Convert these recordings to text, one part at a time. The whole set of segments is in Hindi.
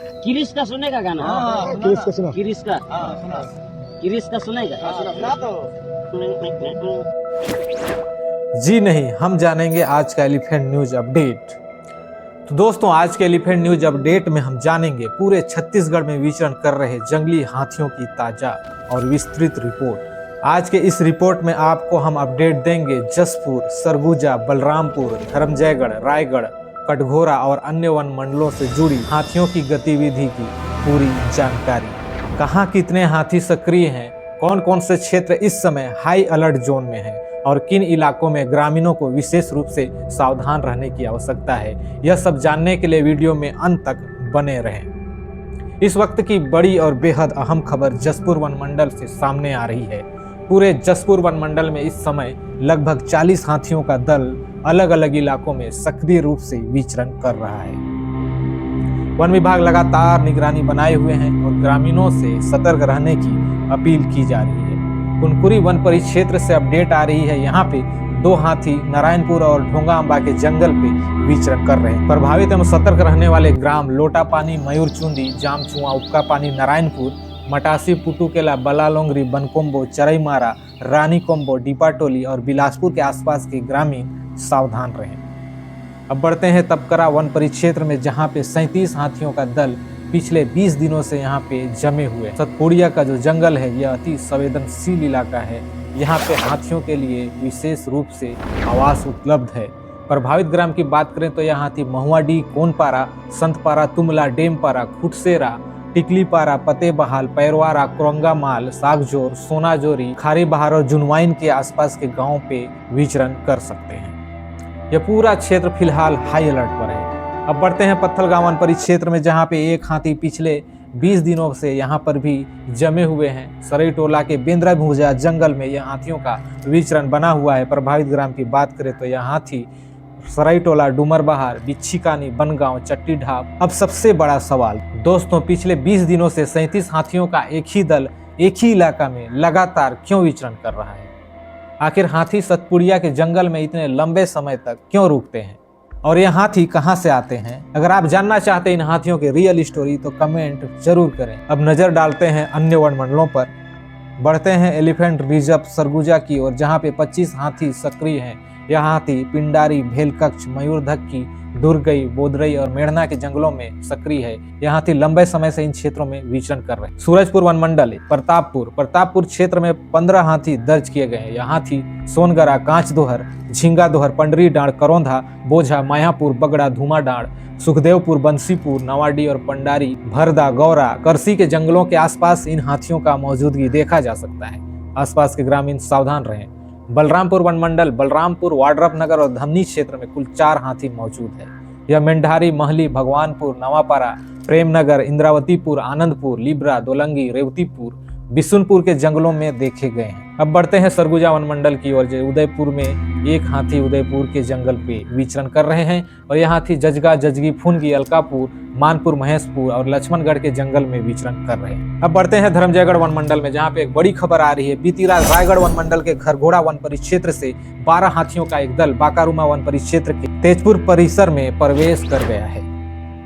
किरिस का सुनेगा गाना? किरिस का सुना। किरिस का किरिस का सुनेगा? सुना तो। जी नहीं, हम जानेंगे आज का एलिफेंट न्यूज अपडेट। तो दोस्तों, आज के एलिफेंट न्यूज अपडेट में हम जानेंगे पूरे छत्तीसगढ़ में विचरण कर रहे जंगली हाथियों की ताजा और विस्तृत रिपोर्ट। आज के इस रिपोर्ट में आपको हम अपडेट देंगे जसपुर, सरगुजा, बलरामपुर, धर्मजयगढ़, रायगढ़, कटघोरा और अन्य वन मंडलों से जुड़ी हाथियों की गतिविधि की पूरी जानकारी। कहाँ कितने हाथी सक्रिय हैं, कौन कौन से क्षेत्र इस समय हाई अलर्ट जोन में हैं और किन इलाकों में ग्रामीणों को विशेष रूप से सावधान रहने की आवश्यकता है, यह सब जानने के लिए वीडियो में अंत तक बने रहें। इस वक्त की बड़ी और बेहद अहम खबर जसपुर वन मंडल से सामने आ रही है। पूरे जसपुर वन मंडल में इस समय लगभग 40 हाथियों का दल अलग अलग इलाकों में सक्रिय रूप से विचरण कर रहा है। वन विभाग लगातार निगरानी बनाए हुए हैं और ग्रामीणों से सतर्क रहने की अपील की जा रही है। कुनकुरी वन परिक्षेत्र से अपडेट आ रही है। यहाँ पे 2 हाथी नारायणपुर और ढोंगा अम्बा के जंगल पे विचरण कर रहे हैं। प्रभावित एवं सतर्क रहने वाले ग्राम लोटापानी, मयूरचुंदी, जामचुआ, उपका पानी, नारायणपुर, मटासी, पुटुकेला, बलालोंगरी, बनकोम्बो, चरईमारा, रानी कोम्बो, डीपाटोली और बिलासपुर के आसपास के ग्रामीण सावधान रहें। अब बढ़ते हैं तपकरा वन परिक्षेत्र में, जहां पे 37 हाथियों का दल पिछले 20 दिनों से यहां पे जमे हुए। सतपुड़िया का जो जंगल है यह अति संवेदनशील इलाका है। यहां पे हाथियों के लिए विशेष रूप से आवास उपलब्ध है। प्रभावित ग्राम की बात करें तो यहाँ हाथी महुआडी, कोनपारा, संतपारा, तुमला, डेमपारा, खुटसेरा, टिकलीपारा, फतेहबहाल, पैरवारा, कुरंगा माल, सागजोर, सोनाजोरी, खारी बहार और जुनवाइन के आसपास के गांवों पे विचरण कर सकते हैं। यह पूरा क्षेत्र फिलहाल हाई अलर्ट पर है। अब बढ़ते हैं पत्थलगांव वन परिक्षेत्र में, जहां पे एक हाथी पिछले 20 दिनों से यहां पर भी जमे हुए हैं। सरई टोला के बेंद्रा भूजा जंगल में यह हाथियों का विचरण बना हुआ है। प्रभावित ग्राम की बात करें तो यह हाथी सरई टोला, डूमर बहार, बिच्छीकानी, बनगांव, चट्टी ढाब। अब सबसे बड़ा सवाल दोस्तों, पिछले 20 दिनों से 37 हाथियों का एक ही दल एक ही इलाका में लगातार क्यों विचरण कर रहा है? आखिर हाथी सतपुड़िया के जंगल में इतने लंबे समय तक क्यों रुकते हैं और ये हाथी कहां से आते हैं? अगर आप जानना चाहते हैं इन हाथियों की रियल स्टोरी तो कमेंट जरूर करें। अब नजर डालते हैं अन्य वन मंडलों पर। बढ़ते हैं एलिफेंट रिजर्व सरगुजा की ओर, जहां पे 25 हाथी सक्रिय हैं। यह हाथी पिंडारी, भेलकक्ष, मयूरधक्की, दुर्गई, बोदरई और मेढ़ना के जंगलों में सक्रिय है। यह हाथी लंबे समय से इन क्षेत्रों में विचरण कर रहे हैं। सूरजपुर वन मंडल, प्रतापपुर क्षेत्र में 15 हाथी दर्ज किए गए हैं। यह हाथी सोनगरा, कांच दोहर, झिंगा दोहर, पंडरी डांड, करौंधा, बोझा, मायापुर, बगड़ा, धूमा डांड, सुखदेवपुर, बंसीपुर, नवाडी और पंडारी, भरदा, गौरा, करसी के जंगलों के आसपास इन हाथियों का मौजूदगी देखा जा सकता है। आसपास के ग्रामीण सावधान रहें। बलरामपुर वन मंडल, बलरामपुर, वाड्रफनगर और धमनी क्षेत्र में कुल 4 हाथी मौजूद है। यह मेंढारी, महली, भगवानपुर, नवापारा, प्रेमनगर, इंद्रावतीपुर, आनंदपुर, लिब्रा, दोलंगी, रेवतीपुर, बिशुनपुर के जंगलों में देखे गए हैं। अब बढ़ते हैं सरगुजा वन मंडल की ओर। उदयपुर में एक हाथी उदयपुर के जंगल पे विचरण कर रहे हैं और यह हाथी जजगा, जजगी, फुनगी, अलकापुर, मानपुर, महेशपुर और लक्ष्मणगढ़ के जंगल में विचरण कर रहे हैं। अब बढ़ते हैं धर्मजयगढ़ वन मंडल में, जहाँ पे एक बड़ी खबर आ रही है। बीती रात रायगढ़ वन मंडल के खरघोड़ा वन परिक्षेत्र से 12 हाथियों का एक दल बाकारूमा वन परिक्षेत्र के तेजपुर परिसर में प्रवेश कर गया है।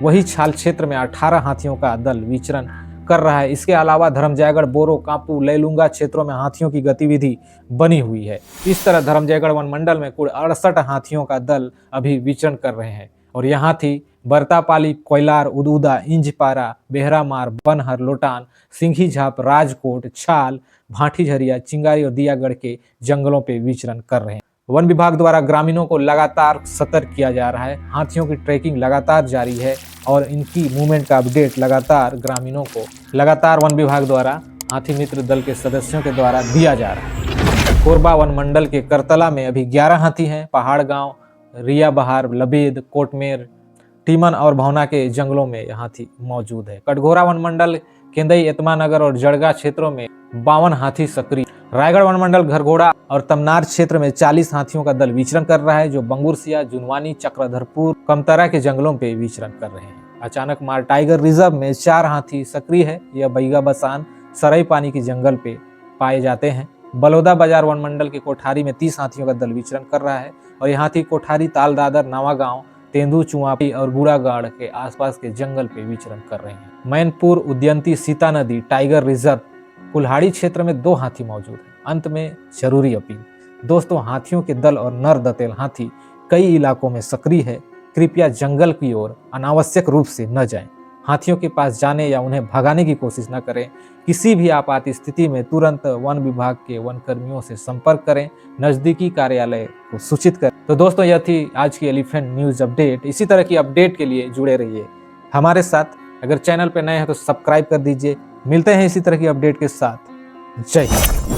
वही छाल क्षेत्र में 18 हाथियों का दल विचरण कर रहा है। इसके अलावा धर्मजयगढ़, बोरो, कांपू, लैलूंगा क्षेत्रों में हाथियों की गतिविधि बनी हुई है। इस तरह धर्मजयगढ़ वन मंडल में कुल 68 हाथियों का दल अभी विचरण कर रहे हैं और यह हाथी बरतापाली, कोयलार, उदूदा, इंजपारा, बेहरामार, बनहर, लोटान, सिंघी झाप, राजकोट, छाल, भाटीझरिया, चिंगारी और दियागढ़ के जंगलों पे विचरण कर रहे हैं। वन विभाग द्वारा ग्रामीणों को लगातार सतर्क किया जा रहा है। हाथियों की ट्रैकिंग लगातार जारी है और इनकी मूवमेंट का अपडेट लगातार ग्रामीणों को लगातार वन विभाग द्वारा हाथी मित्र दल के सदस्यों के द्वारा दिया जा रहा है। कोरबा वन मंडल के करतला में अभी 11 हाथी हैं। पहाड़ गांव, रिया बहार, लबेद, कोटमेर, टीमन और भवना के जंगलों में यह हाथी मौजूद है। कटघोरा वन मंडल, केंदई, एतमानगर और जड़गा क्षेत्रों में 52 हाथी सक्रिय। रायगढ़ वन मंडल, घरघोड़ा और तमनार क्षेत्र में 40 हाथियों का दल विचरण कर रहा है, जो बंगुरसिया, जुनवानी, चक्रधरपुर, कमतरा के जंगलों पे विचरण कर रहे हैं। अचानक मार टाइगर रिजर्व में 4 हाथी सक्रिय है। यह बैगा बसान, सरई पानी के जंगल पे पाए जाते हैं। बलौदा बाजार वन मंडल के कोठारी में 30 हाथियों का दल विचरण कर रहा है और यह हाथी कोठारी, ताल दादर, नवागांव, तेंदुचुआपी और गुड़ागाड़ के आसपास के जंगल पे विचरण कर रहे हैं। मैनपुर उद्यंती सीता नदी टाइगर रिजर्व कुल्हाड़ी क्षेत्र में 2 हाथी मौजूद हैं। अंत में जरूरी अपील, दोस्तों हाथियों के दल और नर दंतेल हाथी कई इलाकों में सक्रिय है। कृपया जंगल की ओर अनावश्यक रूप से न जाएं। हाथियों के पास जाने या उन्हें भगाने की कोशिश न करें। किसी भी आपात स्थिति में तुरंत वन विभाग के वन कर्मियों से संपर्क करें, नजदीकी कार्यालय को सूचित करें। तो दोस्तों यह थी आज की एलिफेंट न्यूज अपडेट। इसी तरह की अपडेट के लिए जुड़े रहिए हमारे साथ। अगर चैनल पर नए हैं तो सब्सक्राइब कर दीजिए। मिलते हैं इसी तरह की अपडेट के साथ। जय हिंद।